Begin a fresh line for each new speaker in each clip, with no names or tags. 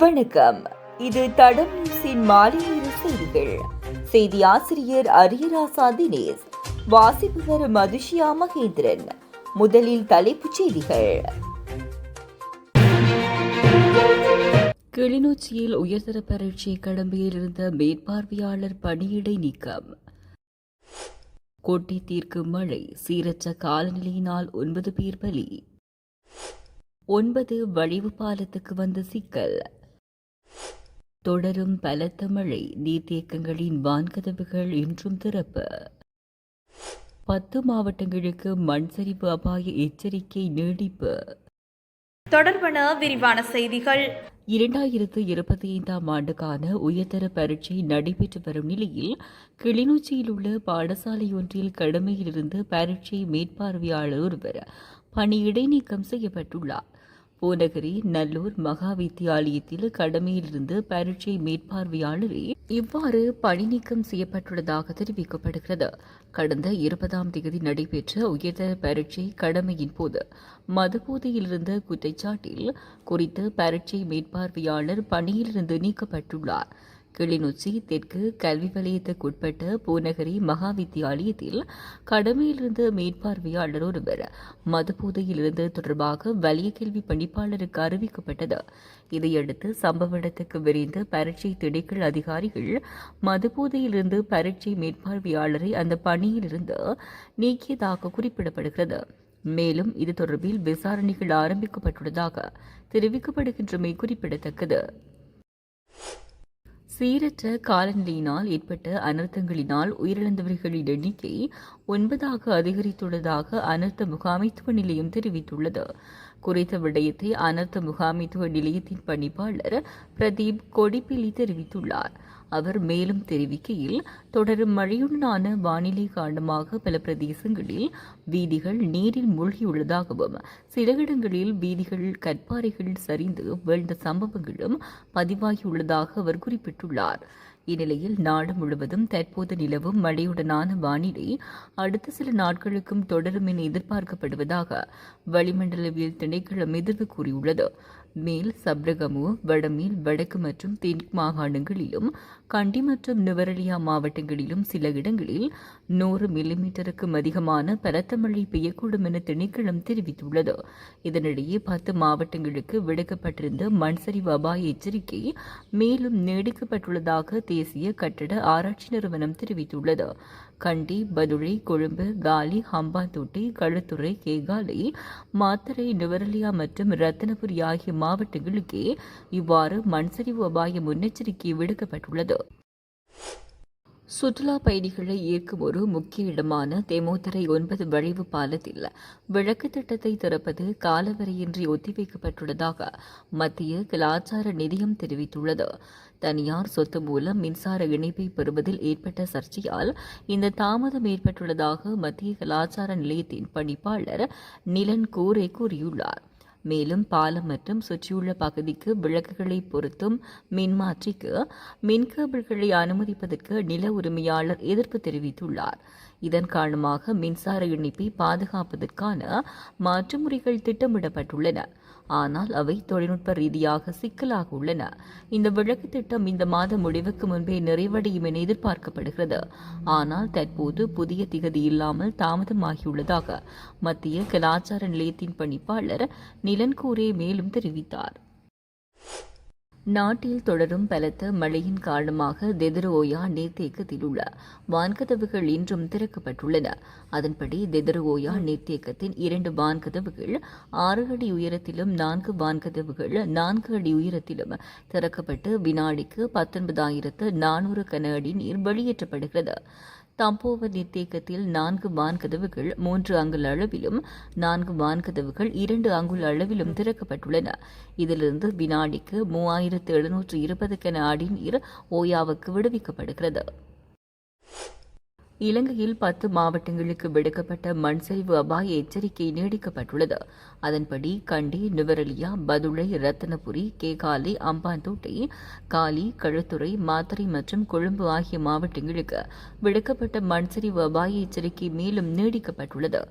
வணக்கம். இது தடம் நியூஸின் மாலை நேர செய்திகள். செய்தி ஆசிரியர் அரியராசா தினேஷ், வாசிப்பவர் மதுஷியா மகேந்திரன். முதலில் தலைப்புச் செய்திகள். கிளிநொச்சியில் உயர்தர பரீட்சை கடமையில் இருந்த மேற்பார்வையாளர் பணியிடை நீக்கம். கொட்டி தீர்க்கும் மழை, சீரற்ற காலநிலையினால் 9 பேர் பலி. 9 வளைவு பாலத்துக்கு வந்த சிக்கல். தொடரும் பலத்த மழை, நீர்த்தேக்கங்களின் வான்கதவுகள் இன்றும் திறப்பு. 10 மாவட்டங்களுக்கு மண் சரிவு அபாய எச்சரிக்கை நீடிப்பு.
தொடர்பான விரிவான செய்திகள்.
2025ஆம் ஆண்டுக்கான உயர்தர பரீட்சை நடைபெற்று வரும் நிலையில் கிளிநொச்சியில் உள்ள பாடசாலை ஒன்றில் கடமையிலிருந்து பரீட்சை மேற்பார்வையாளர் ஒருவர் பணி இடைநீக்கம் செய்யப்பட்டுள்ளார். பூநகரி நல்லூர் மகா வித்தியாலயத்தில் கடமையிலிருந்து பரீட்சை மேற்பார்வையாளரே இவ்வாறு பணி நீக்கம் செய்யப்பட்டுள்ளதாக தெரிவிக்கப்படுகிறது. கடந்த 20ஆம் தேதி நடைபெற்ற உயர்தர பரீட்சை கடமையின் போது மதுபோதையில் இருந்த குற்றச்சாட்டில் குறித்த பரீட்சை மேற்பார்வையாளர் பணியிலிருந்து நீக்கப்பட்டுள்ளார். கிளிநொச்சி தெற்கு கல்வி வலயத்துக்குட்பட்ட பூநகரி மகா வித்தியாலயத்தில் கடமையிலிருந்து மேற்பார்வையாளர் ஒருவர் மதுபோதையில் இருந்தது தொடர்பாக வலய கல்வி பணிப்பாளருக்கு அறிவிக்கப்பட்டது. இதையடுத்து சம்பவ இடத்துக்கு விரைந்த பரீட்சை திணைக்கள அதிகாரிகள் மதுபோதையிலிருந்து பரீட்சை மேற்பார்வையாளரை அந்த பணியிலிருந்து நீக்கியதாக குறிப்பிடப்படுகிறது. மேலும் இது தொடர்பில் விசாரணைகள் ஆரம்பிக்கப்பட்டுள்ளதாக தெரிவிக்கப்படுகின்றமை குறிப்பிடத்தக்கது. சீரற்ற காலநிலையினால் ஏற்பட்ட அனர்த்தங்களினால் உயிரிழந்தவர்களின் எண்ணிக்கை 9ஆக அதிகரித்துள்ளதாக அனர்த்த முகாமைத்துவ நிலையம் தெரிவித்துள்ளது. குறித்த விடயத்தை அனர்த்த முகாமைத்துவ நிலையத்தின் பணிப்பாளர் பிரதீப் கொடிப்பிலி தெரிவித்துள்ளார். அவர் மேலும் தெரிவிக்கையில், தொடரும் மழையுடனான வானிலை காரணமாக பல பிரதேசங்களில் வீதிகள் நீரில் மூழ்கியுள்ளதாகவும் சில இடங்களில் வீதிகள் கற்பாறைகள் சரிந்து வீழ்ந்த சம்பவங்களும் பதிவாகியுள்ளதாக அவர் குறிப்பிட்டுள்ளார். இந்நிலையில் நாடு முழுவதும் தற்போது நிலவும் மழையுடனான வானிலை அடுத்த சில நாட்களுக்கும் தொடரும் என எதிர்பார்க்கப்படுவதாக வளிமண்டலவியல் திணைக்களம் எதிர்வு கூறியுள்ளது. மேல் சப்ரகமு, வடமேல், வடக்கு மற்றும் தென் மாகாணங்களிலும் கண்டி மற்றும் நுவரெலியா மாவட்டங்களிலும் சில இடங்களில் 100 மில்லிமீட்டருக்கும் அதிகமான பலத்த மழை பெய்யக்கூடும் என திணைக்களம் தெரிவித்துள்ளது. இதனிடையே 10 மாவட்டங்களுக்கு விடுக்கப்பட்டிருந்த மண்சரிவு அபாய எச்சரிக்கை மேலும் நீடிக்கப்பட்டுள்ளதாக தேசிய கட்டட ஆராய்ச்சி நிறுவனம் தெரிவித்துள்ளது. கண்டி, பதுளை, கொழும்பு, காலி, ஹம்பாந்தோட்டை, களுத்துறை, கேகாலை, மாத்தறை, நுவரெலியா மற்றும் ரத்தினபுரி ஆகிய மாவட்டங்களுக்கே இவ்வாறு மண்சரிவு அபாய முன்னெச்சரிக்கை விடுக்கப்பட்டுள்ளது. சுற்றுலா பயணிகளை ஈர்க்கும் ஒரு முக்கிய இடமான தெமோத்தரை 9 வளைவு பாலத்தில் விளக்கு திட்டத்தை திறப்பது காலவரையின்றி ஒத்திவைக்கப்பட்டுள்ளதாக மத்திய கலாச்சார நிதியம் தெரிவித்துள்ளது. தனியார் சொத்து மூலம் மின்சார இணைப்பை பெறுவதில் ஏற்பட்ட சர்ச்சையால் இந்த தாமதம் ஏற்பட்டுள்ளதாக மத்திய கலாச்சார நிலையத்தின் பணிப்பாளர் நிலன் கோரே கூறியுள்ளார். மேலும் பாலம் மற்றும் சுற்றியுள்ள பகுதிக்கு விளக்குகளை பொருத்தும் மின்மாற்றிக்கு மின்கேபிள்களை அனுமதிப்பதற்கு நில உரிமையாளர் எதிர்ப்பு தெரிவித்துள்ளார். இதன் காரணமாக மின்சார இணைப்பை பாதுகாப்பதற்கான மாற்று முறைகள் திட்டமிடப்பட்டுள்ளன. ஆனால் அவை தொழில்நுட்ப ரீதியாக சிக்கலாக உள்ளன. இந்த விளக்கு திட்டம் இந்த மாத முடிவுக்கு முன்பே நிறைவடையும் என எதிர்பார்க்கப்படுகிறது. ஆனால் தற்போது புதிய திகதி இல்லாமல் தாமதமாகியுள்ளதாக மத்திய கலாச்சார நிலையத்தின் பணிப்பாளர் நிலன்கூரே மேலும் தெரிவித்தார். நாட்டில் தொடரும் பலத்த மழையின் காரணமாக தெதரோயா நீர்த்தேக்கத்தில் உள்ள வான்கதவுகள் இன்றும் திறக்கப்பட்டுள்ளன. அதன்படி தெதரோயா நீர்த்தேக்கத்தின் 2 வான்கதவுகள் 6 அடி உயரத்திலும் 4 வான்கதவுகள் 4 அடி உயரத்திலும் திறக்கப்பட்டு வினாடிக்கு 19,400 கன அடி நீர் வெளியேற்றப்படுகிறது. தம்போவர் நீர்த்தேக்கத்தில் 4 வான்கதவுகள் 3 அங்குல அளவிலும் 4 வான்கதவுகள் 2 அங்குல அளவிலும் திறக்கப்பட்டுள்ளன. இதிலிருந்து வினாடிக்கு 3,720 கன அடி நீர் ஓயாவுக்கு விடுவிக்கப்படுகிறது. இலங்கையில் 10 மாவட்டங்களுக்கு விடுக்கப்பட்ட மண்சரிவு அபாய எச்சரிக்கை நீடிக்கப்பட்டுள்ளது. அதன்படி கண்டி, நுவரெலியா, பதுளை, ரத்தினபுரி, கேகாலை, அம்பாந்தோட்டை, காலி, களுத்துறை, மாத்தறை மற்றும் கொழும்பு ஆகிய மாவட்டங்களுக்கு விடுக்கப்பட்ட மண்சரிவு அபாய எச்சரிக்கை மேலும் நீடிக்கப்பட்டுள்ளது.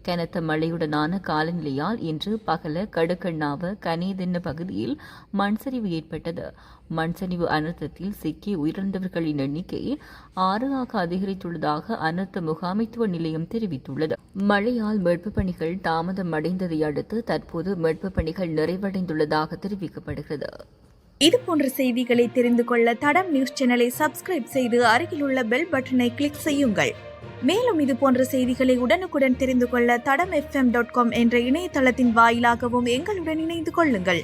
கனத்த மழையுடனான காலநிலையால் இன்று பகல கடுக்கண்ணாவ கனேதென்ன பகுதியில் மண்சரிவு ஏற்பட்டது. மண்சரிவு அனர்த்தத்தில் சிக்கி உயிரிழந்தவர்களின் எண்ணிக்கை 6 ஆக அதிகரித்துள்ளதாக அனர்த்த முகாமைத்துவ நிலையம் தெரிவித்துள்ளது. மழையால் மீட்புப் பணிகள் தாமதம் அடைந்ததை அடுத்து தற்போது மீட்புப் பணிகள் நிறைவடைந்துள்ளதாக தெரிவிக்கப்படுகிறது.
இதுபோன்ற செய்திகளை தெரிந்து கொள்ள தடம் நியூஸ் சேனலை சப்ஸ்கிரைப் செய்து அருகிலுள்ள பெல் பட்டனை கிளிக் செய்யுங்கள். மேலும் இதுபோன்ற செய்திகளை உடனுக்குடன் தெரிந்து கொள்ள தடம் FM.com என்ற இணையதளத்தின் வாயிலாகவும் எங்களுடன் இணைந்து கொள்ளுங்கள்.